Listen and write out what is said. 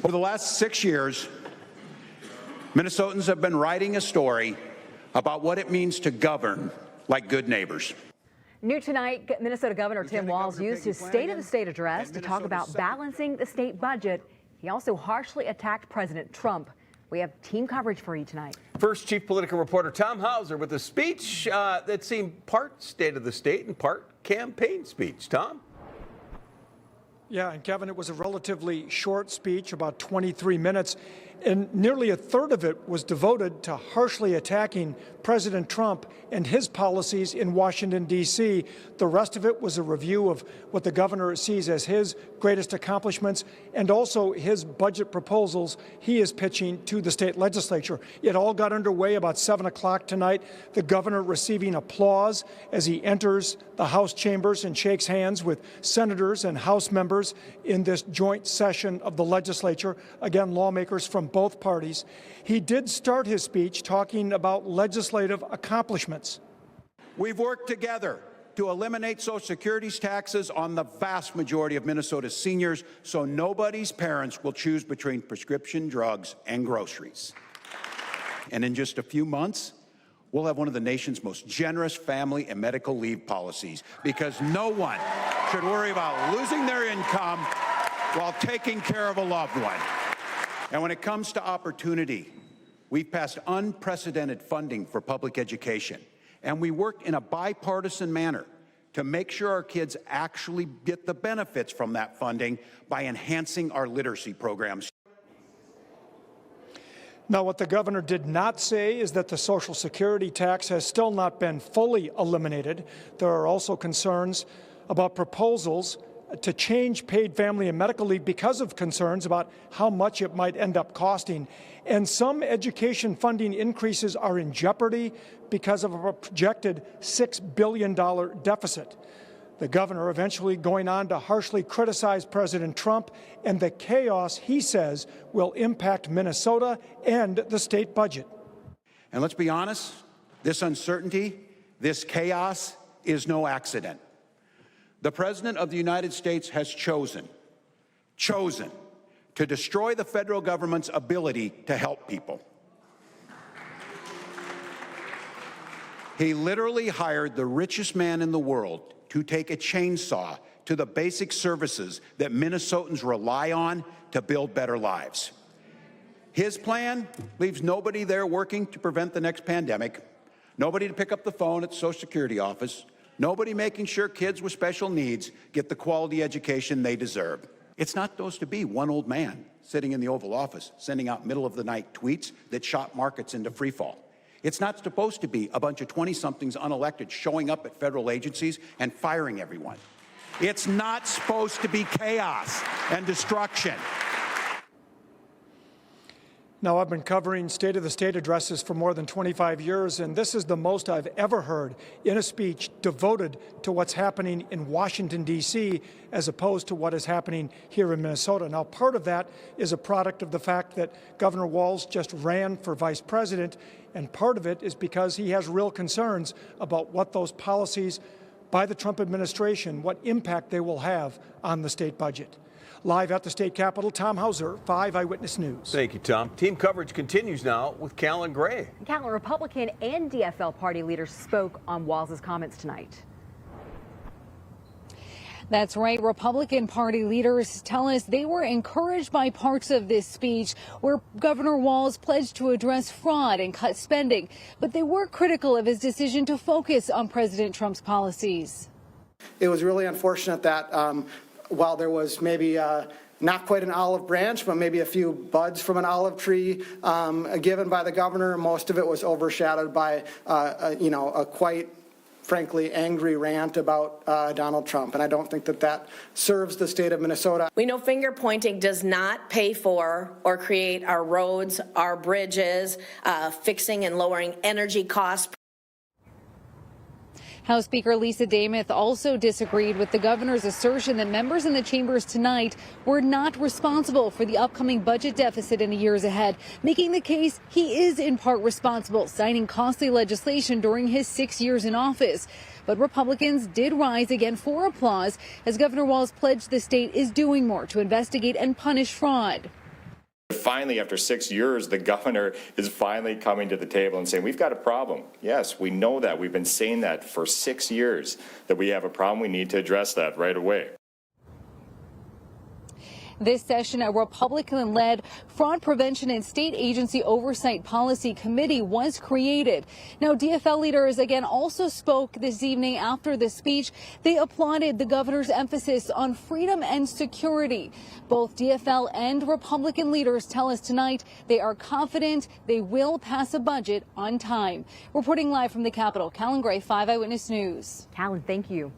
Over the last 6 years, Minnesotans have been writing a story about what it means to govern like good neighbors. New tonight, Minnesota Governor Tim Walz used his State of the State address to talk about balancing the state budget. He also harshly attacked President Trump. We have team coverage for you tonight. First, Chief Political Reporter Tom Hauser with a speech that seemed part State of the State and part campaign speech. Tom? Yeah, and Kevin, it was a relatively short speech, about 23 minutes, and nearly a third of it was devoted to harshly attacking President Trump and his policies in Washington, D.C. The rest of it was a review of what the governor sees as his greatest accomplishments and also his budget proposals he is pitching to the state legislature. It all got underway about 7 o'clock tonight, the governor receiving applause as he enters the House chambers and shakes hands with senators and House members in this joint session of the legislature, again, lawmakers from both parties. He did start his speech talking about legislative accomplishments. We've worked together to eliminate Social Security's taxes on the vast majority of Minnesota's seniors so nobody's parents will choose between prescription drugs and groceries. And in just a few months, we'll have one of the nation's most generous family and medical leave policies because no one should worry about losing their income while taking care of a loved one. And when it comes to opportunity, we've passed unprecedented funding for public education, and we work in a bipartisan manner to make sure our kids actually get the benefits from that funding by enhancing our literacy programs. Now, what the governor did not say is that the Social Security tax has still not been fully eliminated. There are also concerns about proposals to change paid family and medical leave because of concerns about how much it might end up costing. And some education funding increases are in jeopardy because of a projected $6 billion deficit. The governor eventually going on to harshly criticize President Trump and the chaos he says will impact Minnesota and the state budget. And let's be honest, this uncertainty, this chaos is no accident. The President of the United States has chosen to destroy the federal government's ability to help people. He literally hired the richest man in the world to take a chainsaw to the basic services that Minnesotans rely on to build better lives. His plan leaves nobody there working to prevent the next pandemic, nobody to pick up the phone at the Social Security office, nobody making sure kids with special needs get the quality education they deserve. It's not supposed to be one old man sitting in the Oval Office sending out middle-of-the-night tweets that shot markets into freefall. It's not supposed to be a bunch of 20-somethings unelected showing up at federal agencies and firing everyone. It's not supposed to be chaos and destruction. Now, I've been covering State of the State addresses for more than 25 years, and this is the most I've ever heard in a speech devoted to what's happening in Washington, D.C., as opposed to what is happening here in Minnesota. Now, part of that is a product of the fact that Governor Walz just ran for vice president, and part of it is because he has real concerns about what those policies by the Trump administration, what impact they will have on the state budget. Live at the state capitol, Tom Hauser, 5 Eyewitness News. Thank you, Tom. Team coverage continues now with Callan Gray. Callan, Republican and DFL party leaders spoke on Walz's comments tonight. That's right. Republican Party leaders tell us they were encouraged by parts of this speech where Governor Walz pledged to address fraud and cut spending, but they were critical of his decision to focus on President Trump's policies. It was really unfortunate that while there was maybe not quite an olive branch, but maybe a few buds from an olive tree given by the governor, most of it was overshadowed by, a quite frankly angry rant about Donald Trump. And I don't think that that serves the state of Minnesota. We know finger pointing does not pay for or create our roads, our bridges, fixing and lowering energy costs. House Speaker Lisa Demuth also disagreed with the governor's assertion that members in the chambers tonight were not responsible for the upcoming budget deficit in the years ahead, making the case he is in part responsible, signing costly legislation during his 6 years in office. But Republicans did rise again for applause as Governor Walz pledged the state is doing more to investigate and punish fraud. finally, after 6 years, the governor is finally coming to the table and saying, we've got a problem. Yes, we know that. We've been saying that for 6 years, that we have a problem. We need to address that right away. This session, a Republican-led Fraud Prevention and State Agency Oversight Policy Committee was created. Now, DFL leaders again also spoke this evening after the speech. They applauded the governor's emphasis on freedom and security. Both DFL and Republican leaders tell us tonight they are confident they will pass a budget on time. Reporting live from the Capitol, Callan Gray, 5 Eyewitness News. Callan, thank you.